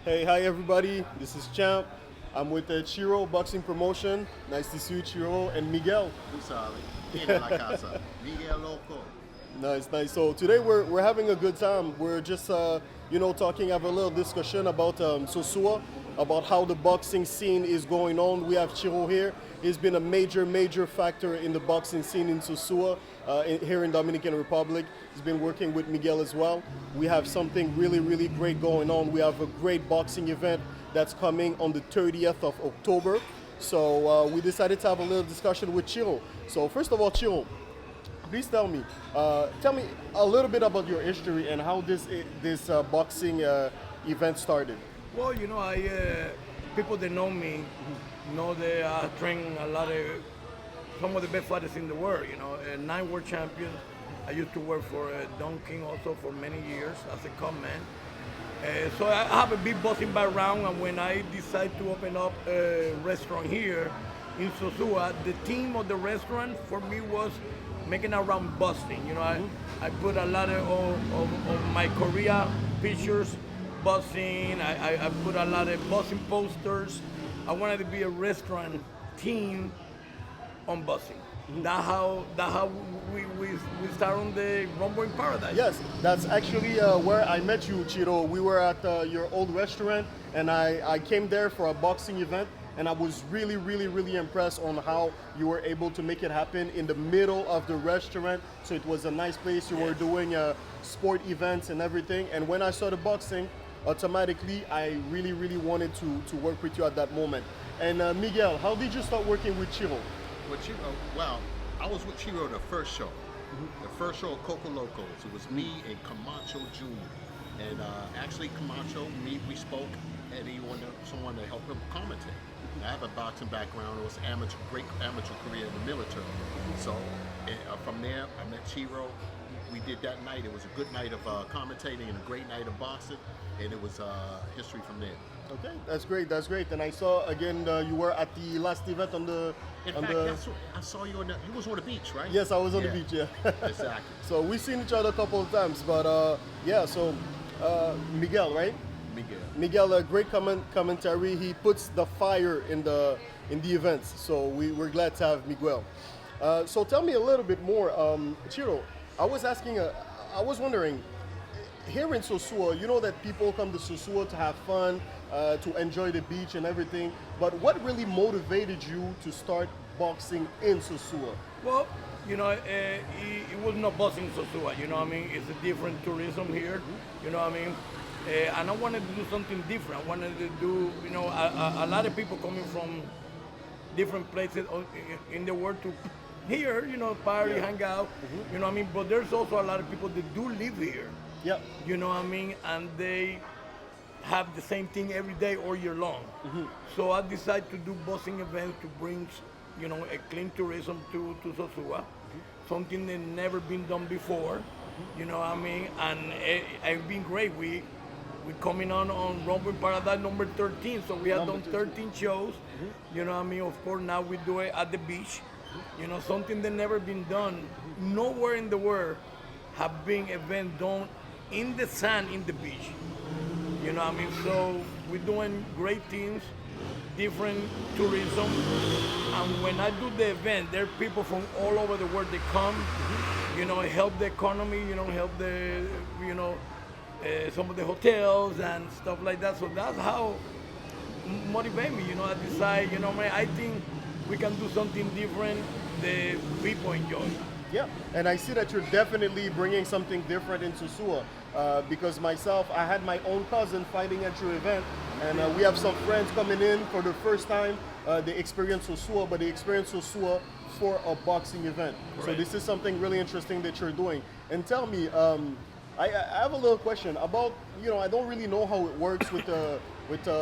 Hey, hi everybody. This is Champ. I'm with Chiro Boxing Promotion. Nice to see you, Chiro, and Miguel. Tú sabes, viene la casa. Miguel Loco. Nice, nice. So today we're having a good time. We're just talking, have a little discussion about Sosúa, about how the boxing scene is going on. We have Chiro here. He's been a major factor in the boxing scene in Sosúa, here in Dominican Republic. He's been working with Miguel as well. We have something really great going on. We have a great boxing event that's coming on the 30th of October. So we decided to have a little discussion with Chiro. So first of all, Chiro, please tell me a little bit about your history and how this boxing event started. Well, people that know me know that I train a lot of some of the best fighters in the world. 9 world champions. I used to work for Don King also for many years as a command. So I have a big boxing background, and when I decided to open up a restaurant here in Sosúa, the theme of the restaurant for me was making around busting. I put a lot of my Korea pictures, busting. I put a lot of busting posters. I wanted to be a restaurant team on busting. That's how we start on the Rumble in Paradise. Yes, that's actually where I met you, Chiro. We were at your old restaurant, and I came there for a boxing event, and I was really impressed on how you were able to make it happen in the middle of the restaurant. So it was a nice place. You were doing sport events and everything. And when I saw the boxing, automatically I really wanted to work with you at that moment. And Miguel, how did you start working with Chiro? With Chiro, well, I was with Chiro the first show. The first show of Coco Locos. It was me and Camacho Jr. And actually Camacho, we spoke, and he wanted someone to help him commentate. I have a boxing background. It was great amateur career in the military. So from there, I met Chiro. We did that night. It was a good night of commentating and a great night of boxing, and it was history from there. Okay, that's great. And I saw again you were at the last event on the. In fact, that's what I saw you on. You was on the beach, right? Yes, I was on the beach. Yeah. Exactly. So we've seen each other a couple of times, but yeah. So Miguel, right? Miguel, a great commentary. He puts the fire in the events. So we're glad to have Miguel. So tell me a little bit more, Chiro. I was wondering, here in Sosúa, you know that people come to Sosúa to have fun, to enjoy the beach and everything. But what really motivated you to start boxing in Sosúa? Well, it was not boxing in Sosúa. It's a different tourism here. And I wanted to do something different. I wanted to do, a lot of people coming from different places in the world to here, party, hang out, but there's also a lot of people that do live here. Yeah. And they have the same thing every day all year long. So I decided to do boxing events to bring, a clean tourism to Sosúa, something that never been done before, and it's been great. We're coming on Rumble in Paradise number 13, so we have done 13 shows, Of course, now we do it at the beach. Something that never been done nowhere in the world have been event done in the sand in the beach. So we're doing great things, different tourism, and when I do the event, there are people from all over the world that come, help the economy, help the, some of the hotels and stuff like that. So that's how motivate me. I decide, I think we can do something different that people enjoy. Yeah, and I see that you're definitely bringing something different in Sosúa. Because myself, I had my own cousin fighting at your event, and we have some friends coming in for the first time. They experience Sosúa, but they experience Sosúa for a boxing event. Right. So this is something really interesting that you're doing. And tell me, I have a little question about, I don't really know how it works with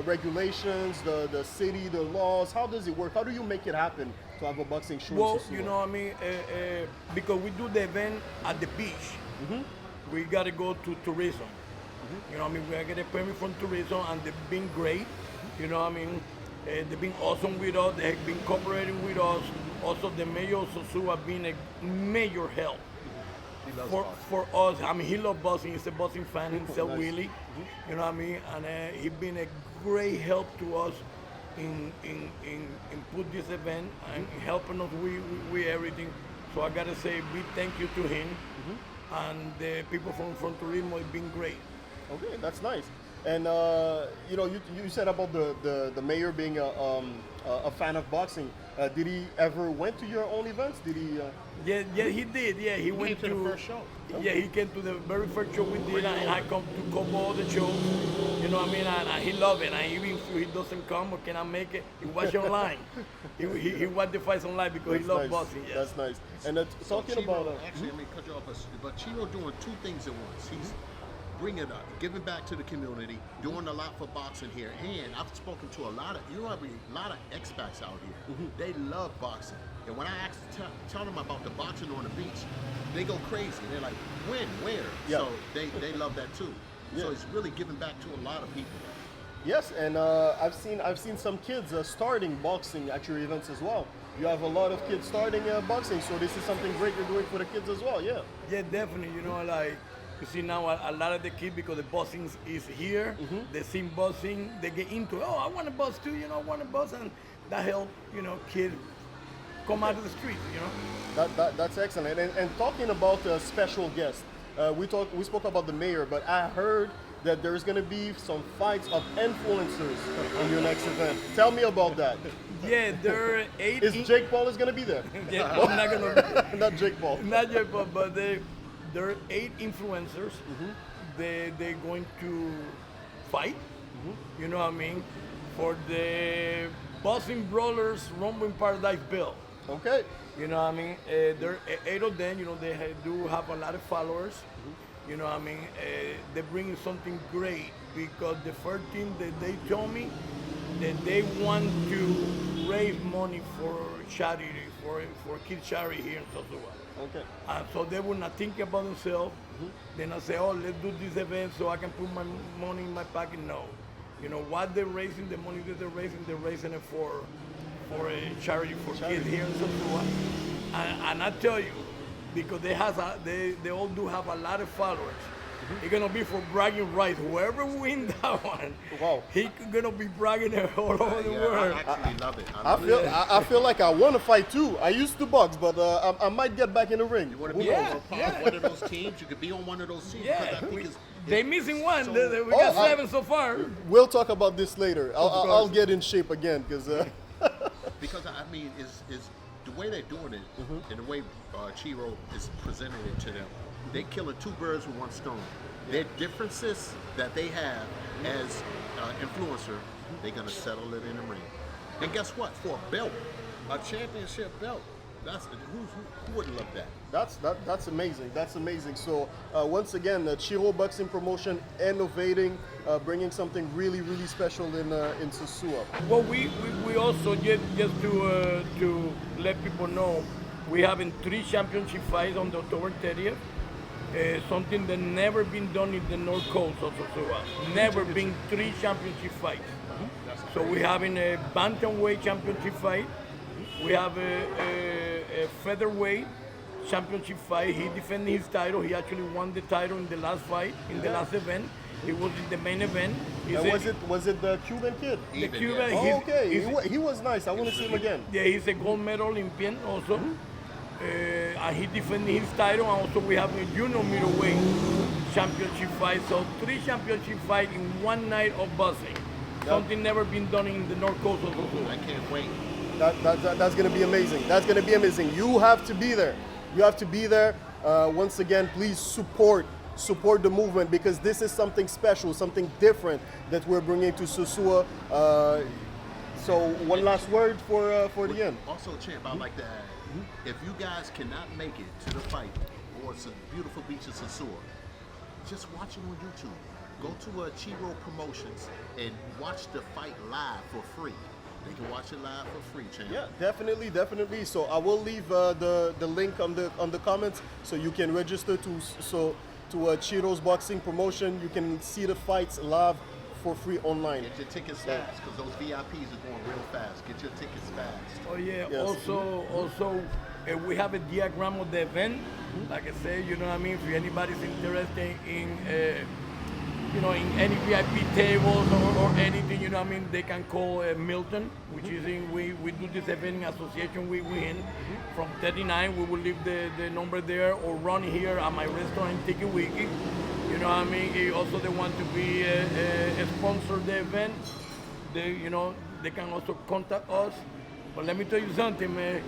regulations, the city, the laws. How does it work? How do you make it happen to have a boxing show? Well, because we do the event at the beach, we got to go to tourism. We got to get a permit from tourism, and they've been great. They've been awesome with us. They've been cooperating with us. Also, the mayor of Sosúa being a major help. He loves for boxing. for us, I mean, he loves boxing. He's a boxing fan himself, Nice. Willie. You know what I mean? And he's been a great help to us in put this event and helping us with everything. So I gotta say big thank you to him, and the people from Turismo have been great. Okay, that's nice. And you know, you said about the mayor being a fan of boxing. Did he ever went to your own events? Did he? Yeah, he did. Yeah, he went came to the first show. Yeah, he came to the very first show we did, and I come to cover all the shows. You know what I mean? And he loved it. And even if he doesn't come or cannot make it, he watch online. he watch the fights online because he That's loves nice. boxing. Yes. That's nice. And talking Chiro, about actually, I mean, cut you off, but Chiro doing two things at once. He's bringing up, giving back to the community, doing a lot for boxing here. And I've spoken to a lot of expats out here. They love boxing. And when I tell them about the boxing on the beach, they go crazy. They're like, when, where? Yeah. So they love that too. Yeah. So it's really giving back to a lot of people. yes, and I've seen some kids starting boxing at your events as well. You have a lot of kids starting boxing, so this is something great you're doing for the kids as well. Yeah. Yeah, definitely. You know, like you see now a lot of the kids, because the boxing is here, they see boxing, they get into it. Oh, I want to box too. You know, I want to box, and that help kids come out of the street. You know. That's excellent. And talking about special guests, we spoke about the mayor, but I heard that there's going to be some fights of influencers in your next event. Tell me about that. Yeah, there are 8. Is Jake Paul is going to be there? Yeah, I'm not gonna. Not Jake Paul. Not yet, but there are 8 influencers. They're going to fight. You know what I mean? For the Boxing Brawlers Rumble in Paradise Bill. Okay. You know what I mean? There are 8 of them. You know, they do have a lot of followers. You know what I mean? They're bringing something great, because the first thing that they told me that they want to raise money for charity, for kids charity here in Sosúa. Okay. So they will not think about themselves. Then I say, oh, let's do this event so I can put my money in my pocket. No. You know what they're raising, the money that they're raising it for a charity for kids here in Sosúa. And I tell you, because they all do have a lot of followers. It's gonna be for bragging rights. Whoever wins that one, Wow. he gonna be bragging it all over the world. I actually love it. I feel like I want to fight too. I used to box, but I might get back in the ring. You want to be Yeah, on yeah. one of those teams? You could be on one of those teams. Yeah, because I think they missing one. so- We got Oh, 7 so far. We'll talk about this later. I'll course. get in shape again because. Because I mean, is the way they're doing it, and the way Chiro is presenting it to them, they're killing 2 birds with 1 stone. Their differences that they have as influencer, they're gonna settle it in the ring. And guess what? For a belt, a championship belt, who wouldn't love that? That's amazing. That's amazing. So once again, Chiro Boxing Promotion innovating, bringing something really special in Sosúa. Well, we also just to let people know, we having 3 championship fights on the October 30th. Something that never been done in the North Coast of Sosúa. Never been 3 championship fights. So we having a bantamweight championship fight. We have a featherweight championship fight. He defended his title. He actually won the title in the last fight, in the last event. He was in the main event. Was it the Cuban kid? The Even, Cuban. yeah. Oh, he's- okay. he's- He was nice. I want to see him again. Yeah, he's a gold medal Olympian also. And he defended his title. And also we have a junior middleweight championship fight. So 3 championship fights in one night of boxing. Something never been done in the North Coast of Sosúa. I can't wait. That's going to be amazing. That's going to be amazing. You have to be there. You have to be there. Once again, please support the movement, because this is something special, something different that we're bringing to Sosúa. So one last word for the end. Also, Champ, I like to add, if you guys cannot make it to the fight, or it's a beautiful beach in Sosúa, just watch it on YouTube. Go to Chiro Promotions and watch the fight live for free. They can watch it live for free, Champ. Yeah, definitely. So I will leave the link on the comments, so you can register to Chiro's Boxing Promotion. You can see the fights live for free online. Get your tickets fast, because those VIPs are going real fast. Get your tickets fast. Oh yeah. Yes. Also, we have a diagram of the event. Like I say, you know what I mean? If anybody's interested in, you know, in any VIP tables or anything, you know what I mean, they can call Milton, which is we do this event in association with him. From 39, we will leave the number there, or run here at my restaurant, Tiki Wiki. You know what I mean? Also, they want to be a sponsor the event. They, you know, they can also contact us. But let me tell you something, man.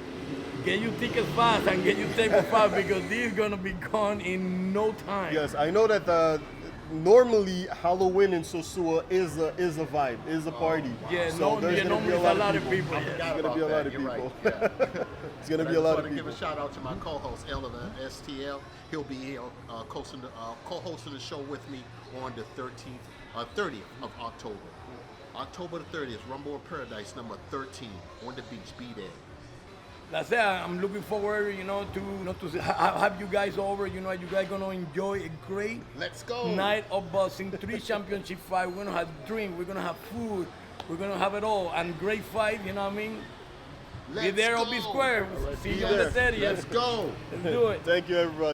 Get your tickets fast and get your table fast, because this is gonna be gone in no time. Yes, I know that normally Halloween in Sosúa is a vibe, is a party. Yeah, so there's gonna be a lot of people. Yeah. There's gonna be a lot of You're people. right, yeah. It's gonna be a I lot just of want to give people. a shout out to my co-host Elena STL. He'll be here co-hosting the show with me on the 30th of October. October the 30th, Rumble in Paradise number 13 on the beach. Be there. That's it. I'm looking forward, you know, to have you guys over. You know, you guys gonna enjoy a great Let's go. night of boxing. 3 championship fights. We're gonna have drink. We're gonna have food. We're gonna have it all, and great fight. You know what I mean? Let's Be there or go. be square. See be you on the there. 30th. Let's go. Let's do it. Thank you, everybody.